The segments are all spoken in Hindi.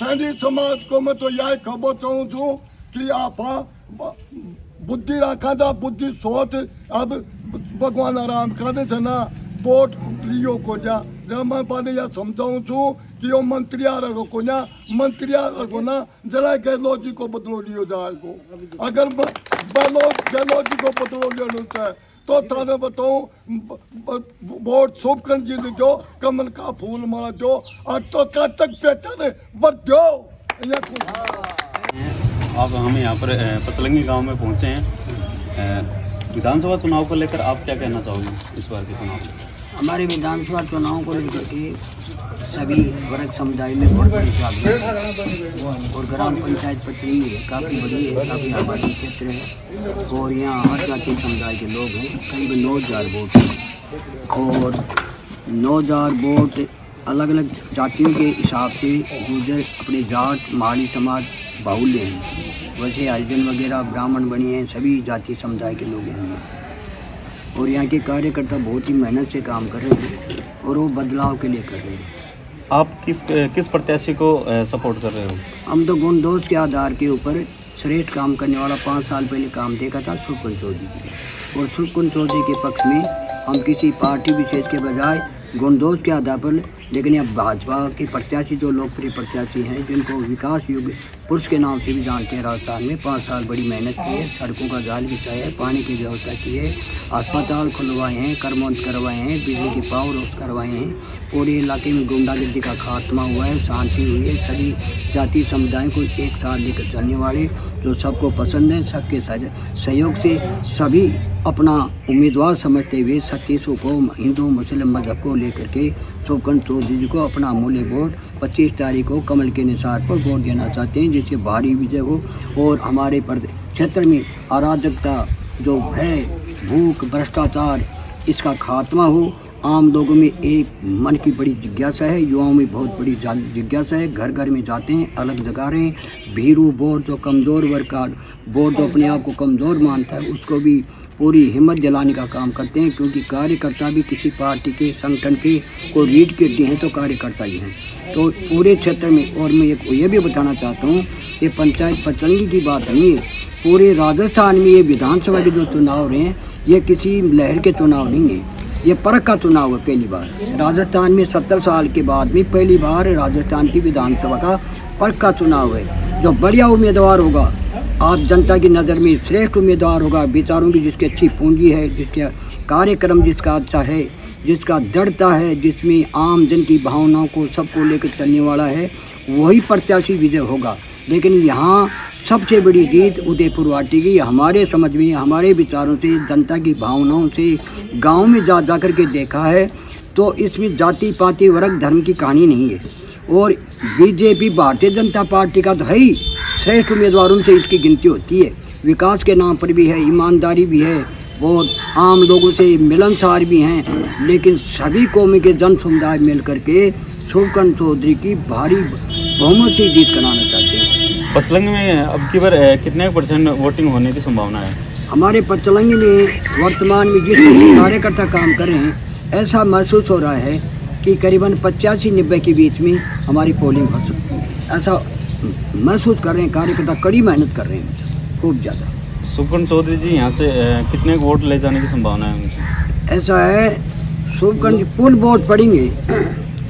सैनी समाज को मैं तो यही खबर चाहूँ छू कि आप बुद्धि रखा था, बुद्धि सोच। अब भगवान आराम करे थे ना वोट प्रियो को जा जरा मैं पाने यह समझाऊँ छू कि वो मंत्री आ रखो को ना मंत्री आ रखो ना जरा गहलोत जी को बदलो लियो जाए को। अगर गहलोत जी को बदलो लियो चाहे तो थाने बताऊँ वोट शुभकरण जी ने जो कमल का फूल मारा जो और तो तक पहचाने बट जो अब हम यहाँ पर पचलंगी गांव में पहुँचे हैं। विधानसभा चुनाव को लेकर आप क्या कहना चाहोगे इस बार के चुनाव में? हमारे विधानसभा चुनाव को लेकर के सभी वर्ग समुदाय में बहुत बड़ी स्वागत और ग्राम पंचायत पचलंगी है, काफ़ी बड़ी है, काफ़ी आबादी क्षेत्र है और यहाँ हर जाति समुदाय के लोग हैं। करीब 9,000 वोट हैं और 9,000 वोट अलग अलग जातियों के हिसाब से गुर्जर अपने जाट माड़ी समाज बाहुल्य हैं। वैसे हरिजन वगैरह ब्राह्मण बने हैं, सभी जाति समुदाय के लोग हैं और यहाँ के कार्यकर्ता बहुत ही मेहनत से काम कर रहे हैं और वो बदलाव के लिए कर रहे हैं। आप किस प्रत्याशी को सपोर्ट कर रहे हो? हम तो गुणदोष के आधार के ऊपर श्रेष्ठ काम करने वाला 5 साल पहले काम देखा था शुभकरण चौधरी जी और शुभकरण चौधरी के पक्ष में हम किसी पार्टी विशेष के बजाय गुणदोष के आधार पर, लेकिन अब भाजपा के प्रत्याशी जो लोकप्रिय प्रत्याशी हैं जिनको विकास युग पुरुष के नाम से भी जानते हैं, राजस्थान में 5 साल बड़ी मेहनत की है, सड़कों का जाल बिछाया है, पानी की व्यवस्था की है, अस्पताल खुलवाए हैं, करमौंद करवाए हैं, बिजली की पावर हाउस करवाए हैं, पूरे इलाके में गुंडागर्दी का खात्मा हुआ है, शांति हुई है। सभी जाति समुदायों को एक साथ लेकर चलने वाले जो सबको पसंद है, सबके सहयोग से सभी अपना उम्मीदवार समझते हुए 37 को हिंदू मुस्लिम मजहब को लेकर के शुभकरण चौधरी जी को अपना अमूल्य वोट 25 तारीख को कमल के निसार पर वोट देना चाहते हैं, जिससे भारी विजय हो और हमारे क्षेत्र में अराजकता जो है, भूख, भ्रष्टाचार, इसका खात्मा हो। आम लोगों में एक मन की बड़ी जिज्ञासा है, युवाओं में बहुत बड़ी जिज्ञासा है, घर घर में जाते हैं, अलग जगा रहे हैं। भीरू वोट जो कमज़ोर वर्ग का वोट जो अपने आप को कमज़ोर मानता है उसको भी पूरी हिम्मत दिलाने का काम करते हैं, क्योंकि कार्यकर्ता भी किसी पार्टी के संगठन के को रीढ़ के हड्डी हैं तो कार्यकर्ता ही हैं। तो पूरे क्षेत्र में, और मैं ये भी बताना चाहता हूँ, ये पंचायत पचलंगी की बात नहीं है, पूरे राजस्थान में ये विधानसभा के जो चुनाव रहे हैं ये किसी लहर के चुनाव नहीं है, ये परख का चुनाव है। पहली बार राजस्थान में 70 साल के बाद में पहली बार राजस्थान की विधानसभा का परख का चुनाव है। जो बढ़िया उम्मीदवार होगा, आप जनता की नज़र में श्रेष्ठ उम्मीदवार होगा, विचारों की जिसकी अच्छी पूंजी है, जिसका कार्यक्रम जिसका अच्छा है, जिसका दृढ़ता है, जिसमें आम जन की भावनाओं को सबको लेकर चलने वाला है, वही प्रत्याशी विजय होगा। लेकिन यहाँ सबसे बड़ी जीत उदयपुर वाटी की हमारे समझ में, हमारे विचारों से, जनता की भावनाओं से गांव में जा कर के देखा है तो इसमें जाति पाति वर्ग धर्म की कहानी नहीं है। और बीजेपी भारतीय जनता पार्टी का तो है ही, श्रेष्ठ उम्मीदवारों से इसकी गिनती होती है, विकास के नाम पर भी है, ईमानदारी भी है, बहुत आम लोगों से मिलनसार भी हैं, लेकिन सभी कौमी के जन समुदाय मिल करके शुभकरण चौधरी की भारी बहुमत से जीत कराना चाहते हैं। पचलंगी में अब की बार कितने % वोटिंग होने की संभावना है? हमारे पचलंगी में वर्तमान में जिस कार्यकर्ता काम कर रहे हैं, ऐसा महसूस हो रहा है कि करीबन 85-90 के बीच में हमारी पोलिंग हो सकती है, ऐसा महसूस कर रहे हैं। कार्यकर्ता कड़ी मेहनत कर रहे हैं खूब ज़्यादा। शुभकरण चौधरी जी यहाँ से कितने वोट ले जाने की संभावना है उनकी? ऐसा है, शुभकरण जी फुल वोट पड़ेंगे,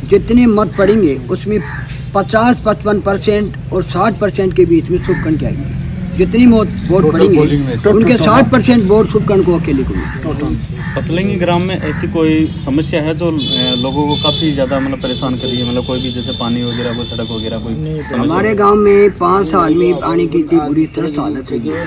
जितने मत पड़ेंगे उसमें 50-55% और 60% के बीच में शुभकरण के आएंगे। जितनी वोट पड़ेंगे उनके 60% वोट शुभकरण को अकेले को मिलेंगे। पचलंगी ग्राम में ऐसी कोई समस्या है जो लोगों को काफ़ी ज़्यादा मतलब परेशान कर रही है? मतलब कोई भी जैसे पानी वगैरह, कोई सड़क वगैरह कोई? हमारे गांव में 5 साल में पानी की इतनी बुरी तरह हालत रही है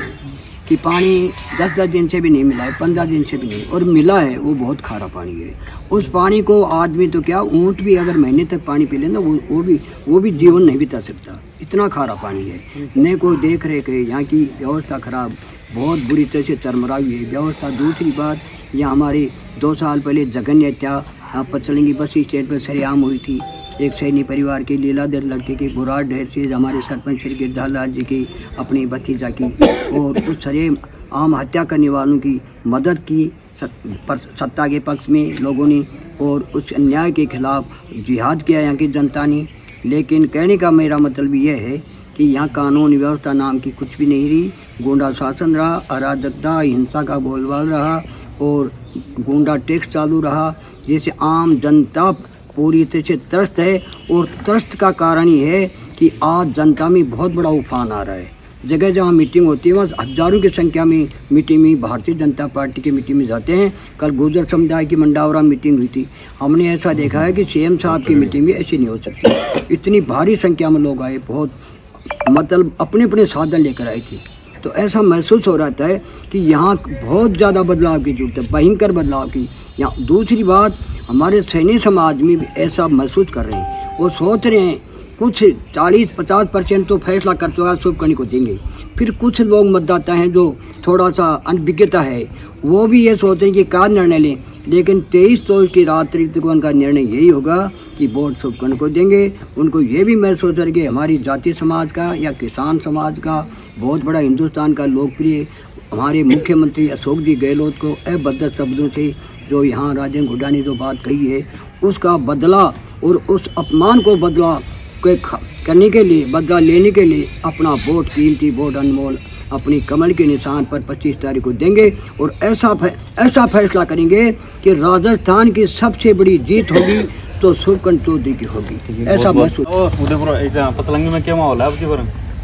कि पानी 10-10 दिन से भी नहीं मिला है, 15 दिन से भी नहीं, और मिला है वो बहुत खारा पानी है। उस पानी को आदमी तो क्या, ऊँट भी अगर महीने तक पानी पी लेना वो भी जीवन नहीं बिता सकता, इतना खारा पानी है। न कोई देख रेख है, यहाँ की व्यवस्था खराब, बहुत बुरी तरह से चरमराई हुई है व्यवस्था। दूसरी बात, यहाँ हमारे 2 साल पहले जघन्य हत्या पचलंगी बस स्टैंड पर सरेआम हुई थी। एक सैनी परिवार के लीलाधर लड़के की बुराड़ ढेर से हमारे सरपंच श्री गिरधार लाल जी की अपनी भतीजा की, और उस सरेआम हत्या करने वालों की मदद की सत्ता के पक्ष में लोगों ने, और उस अन्याय के खिलाफ जिहाद किया यहाँ की जनता ने। लेकिन कहने का मेरा मतलब यह है कि यहाँ कानून व्यवस्था नाम की कुछ भी नहीं रही। गुंडा शासन रहा, अराजकता, हिंसा का बोलबाल रहा और गुंडा टैक्स चालू रहा, जैसे आम जनता पूरी तरह से त्रस्त है। और त्रस्त का कारण ये है कि आज जनता में बहुत बड़ा उफान आ रहा है। जगह जहाँ मीटिंग होती है वहाँ हजारों की संख्या में मीटिंग में भारतीय जनता पार्टी की मीटिंग में जाते हैं। कल गुर्जर समुदाय की मंडावरा मीटिंग हुई थी, हमने ऐसा देखा है कि सीएम साहब की मीटिंग भी ऐसी नहीं हो सकती। इतनी भारी संख्या में लोग आए, बहुत मतलब अपने अपने साधन लेकर आए थे। तो ऐसा महसूस हो रहा है कि यहाँ बहुत ज़्यादा बदलाव की जरूरत है, भयंकर बदलाव की। यहाँ दूसरी बात, हमारे सैनिक समाज में भी ऐसा महसूस कर रहे हैं, वो सोच रहे हैं कुछ 40-50% तो फैसला कर चुका शुभकर्णी को देंगे। फिर कुछ लोग मतदाता हैं जो थोड़ा सा अनभिज्ञता है, वो भी ये सोच रहे हैं कि क्या निर्णय लें, लेकिन 23 की रात को उनका निर्णय यही होगा कि वोट शुभकर्णी को देंगे। उनको ये भी महसूस है कि हमारी जाति समाज का या किसान समाज का बहुत बड़ा हिंदुस्तान का लोकप्रिय हमारे मुख्यमंत्री अशोक जी गहलोत को अभद्र शब्दों से जो यहाँ राजेंद्र हुड्डा ने जो बात कही है उसका बदला और उस अपमान को बदला करने के लिए, बदला लेने के लिए अपना वोट, कीमती वोट अनमोल अपनी कमल के निशान पर 25 तारीख को देंगे और ऐसा फैसला करेंगे कि राजस्थान की सबसे बड़ी जीत होगी तो शुभकर्णी चौधरी की होगी, ऐसा महसूस। उदयपुर पतलंगी में क्या माहौल है आपकी बार?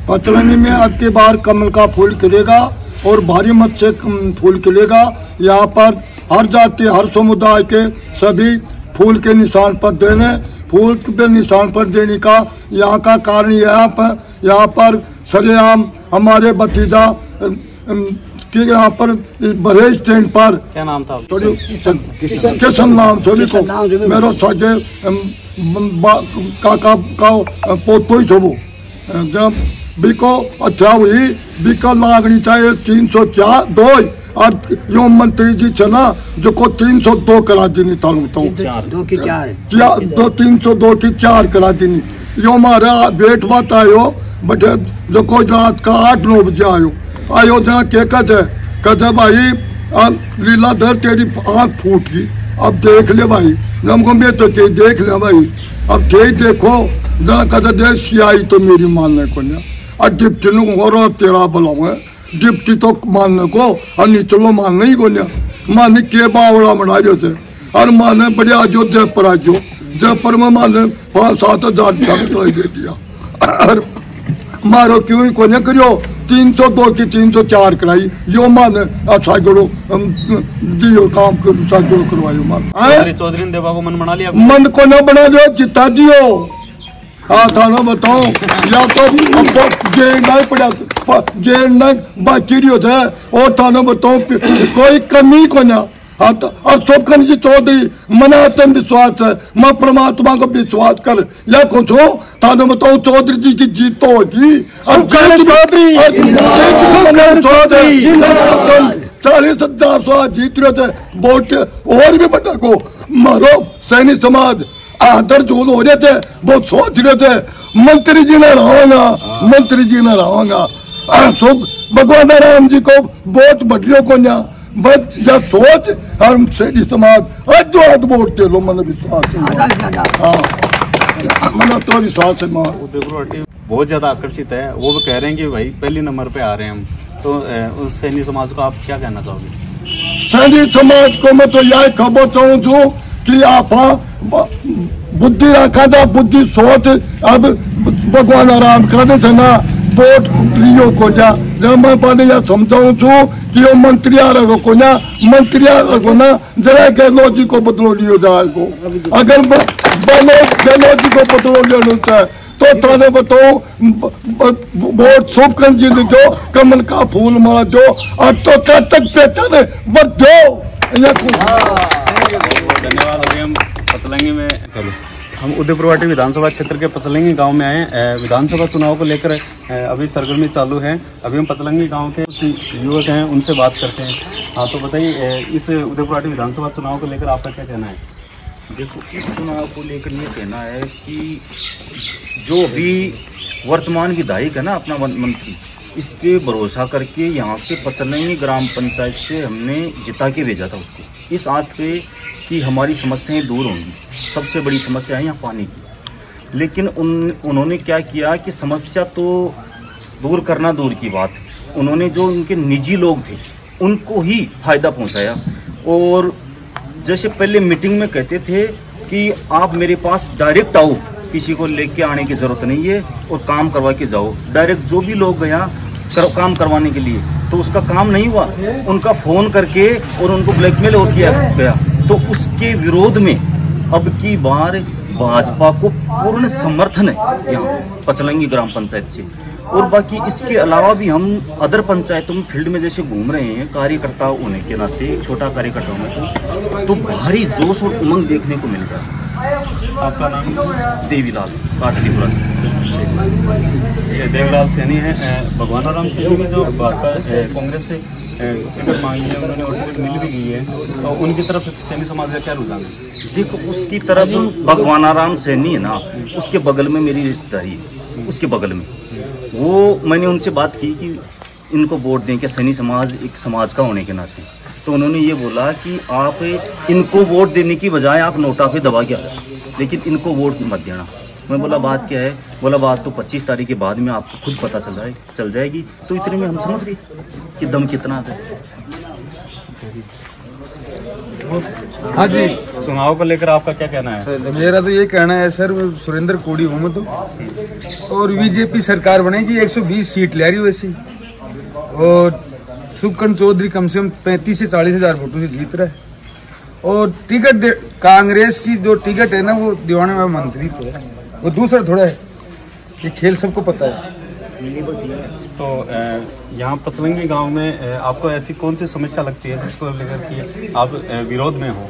पतलंगी में अब की बार कमल का फूल खिलेगा और भारी मत से फूल खिलेगा। यहाँ पर हर जाति, हर समुदाय के सभी फूल के निशान पर फूल के निशान पर देने का यहाँ का कारण यहाँ पर सरेआम हमारे भतीजा के यहाँ पर बरेज स्टैंड पर क्या नाम था? किशन नाम सभी को मेरा सगे काका का पोतो ही थो। जब बिको अच्छा हुई बिका लागनी चाहिए 302 और यो मंत्री जी छे ना जो को 302 करा देनी था, 2 की 4 302 की 4 करा देनी। यो हमारा बेट बात आयो बटे जो को रात का 8-9 बजे आयो जना के कहे भाई लीलाधर तेरी आँख फूट गई, अब देख ले भाई। हमको मैं तो के देख ले भाई, अब ठीक देखो जना कहे दे सियाई तो मेरी मानने को नहीं और डिप्टी नु तेरा बुलाऊ डिप्टी तो मानने को और निचलो मानने ही को नहीं माने के बावड़ा मनायो थे और माने बड़े आजो जयपुर आजो जयपुर में माने 5-7 हज़ार छात्र दे दिया और मारो क्यों ही को नहीं करियो 302 की 304 कराई यो माने अच्छा करो दियो काम कर सागो करवायो मान चौधरी ने देवा को मन बना लिया, मन को न बना दो जिता दियो। हाँ थाना बताओ या तो जेल नहीं पड़ा जेल नहीं बाकी थे और थाना बताओ कोई कमी को ना। हाँ तो और शुभकर्णी जी चौधरी मना आत्म विश्वास है, मैं परमात्मा को विश्वास कर या कुछ हो थाना बताओ चौधरी जी की जीत तो होगी। 40,000 जीत रहे थे वोट और भी बता को मारो सैनिक समाज आदर जो हो रहे थे वो सोच रहे थे मंत्री जी ने रहोगा, मंत्री जी ने रहोगा। भगवान राम जी को वोट बढ़ियों को ना बस या सोच हम सैनिक समाज आज वोट दे लो, मन विश्वास मन तो विश्वास है। उदयपुर बहुत ज्यादा आकर्षित है, वो भी कह रहे हैं कि भाई पहले नंबर पे आ रहे हैं हम, तो उस सैनिक समाज को आप क्या कहना चाहोगे? सैनिक समाज को मैं तो यह खबर चाहूँ कि आप बुद्धि रखा था, बुद्धि सोच अब भगवान आराम करने थे ना वोट लियो को जा। जब मैं पहले यह समझाऊँ छू कि वो मंत्री को ना मंत्री को ना जरा गहलोत जी को बदलो लियो जाएगा। अगर गहलोत जी को बदलो लेना चाहे तो थाने बताओ वोट शुभकर्णी जी ने दो, कमल का फूल मार दो और तो तक पहचाने बढ़ दो। धन्यवाद। अभी हम पतलंगी में हम उदयपुर विधानसभा क्षेत्र के पतलंगी गांव में आए। विधानसभा चुनाव को लेकर अभी सरगर्मी चालू है। अभी हम पतलंगी गांव के कुछ युवक हैं, उनसे बात करते हैं। हाँ तो बताइए इस उदयपुर विधानसभा चुनाव को लेकर आपका क्या कहना है? देखो इस चुनाव को लेकर ये कहना है कि जो भी वर्तमान विधायक है ना अपना मंत्री, इस पे भरोसा करके यहाँ से पतलंगी ग्राम पंचायत से हमने जिता के भेजा था उसको, इस आस पे कि हमारी समस्याएं दूर होंगी। सबसे बड़ी समस्या है यहाँ पानी की। लेकिन उन्होंने क्या किया कि समस्या तो दूर करना दूर की बात, उन्होंने जो उनके निजी लोग थे उनको ही फायदा पहुंचाया। और जैसे पहले मीटिंग में कहते थे कि आप मेरे पास डायरेक्ट आओ, किसी को लेके आने की जरूरत नहीं है और काम करवा के जाओ। डायरेक्ट जो भी लोग गया काम करवाने के लिए, तो उसका काम नहीं हुआ, उनका फोन करके और उनको ब्लैकमेल हो किया गया। तो उसके विरोध में अब की बार भाजपा को पूर्ण समर्थन है यहाँ पचलंगी ग्राम पंचायत से। और बाकी इसके अलावा भी हम अदर पंचायतों में फील्ड में जैसे घूम रहे हैं, कार्यकर्ता होने के नाते, छोटा कार्यकर्ता होने तो भारी जोश और उमंग देखने को मिल रहा है। आपका नाम? देवीलाल काटलीपुरा से। ये देवीलाल सैनी है। भगवान राम सैनी की जो भाजपा कांग्रेस से टिकट मांगी है, उन्होंने और टिकट मिल भी गई है, तो उनकी तरफ सैनी समाज का क्या रुझान है? देखो, उसकी तरफ भगवान राम सैनी है ना, उसके बगल में मेरी रिश्तेदारी है, उसके बगल में। वो मैंने उनसे बात की कि इनको वोट दें क्या, सैनी समाज एक समाज का होने के नाते। तो उन्होंने ये बोला कि आप इनको वोट देने की बजाय आप नोटा पे दबा गया, लेकिन इनको वोट मत देना। मैं बोला बात क्या है? बोला बात तो 25 तारीख के बाद में आपको खुद पता चल जाएगी। तो इतने में हम समझ गए कि दम कितना आता है। हाँ जी, चुनाव को लेकर आपका क्या कहना है? मेरा तो ये कहना है सर, सुरेंद्र कोड़ी हूँ मैं तो, और बीजेपी सरकार बनेगी, 120 सीट ले रही वैसी, और सुखकंठ चौधरी कम से कम 35 से 40 हजार वोटों से जीत रहा है। और टिकट कांग्रेस की जो टिकट है ना, वो दिवाने में मंत्री को है, वो दूसरा थोड़ा है। ये खेल सबको पता है। तो यहाँ पचलंगी गांव में आपको ऐसी कौन सी समस्या लगती है जिसको लेकर कि आप विरोध में हो?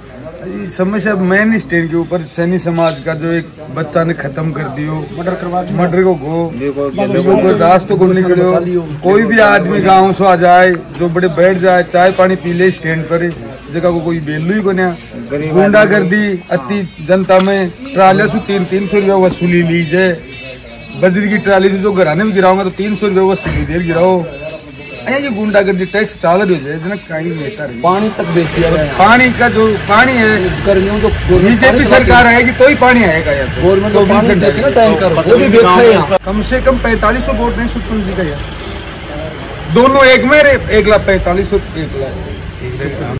समस्या मेन स्टैंड के ऊपर सैनी समाज का जो एक बच्चा ने खत्म कर दियो, मर्डर को कोई रास्तों को निकलो, कोई भी आदमी गाँव से आ जाए, जो बड़े बैठ जाए, चाय पानी पी ले स्टैंड पर, जगह को कोई वैल्यू ही को नहीं। गुंडागर्दी अति जनता में, ट्रालिया से 300 रुपया वसूली लीजिए, बजरी की ट्राली से जो घराने में गिराऊंगा तो 300 रुपये वसूली देर गिराओ। ये गुंडागर्दी टैक्स चाल रही है जना, कहीं बेहतर है। पानी तक बेच दिया है। पानी का जो पानी है, गर्मियों जो बीजेपी सरकार आएगी तो ही पानी आएगा यार। गवर्नमेंट तो 20 घंटे ना टाइम कर, वो भी बेच रहे। कम से कम 4500 वोट नहीं सुखपुर जी का यार, दोनों एक में 1,45,000 1 लाख।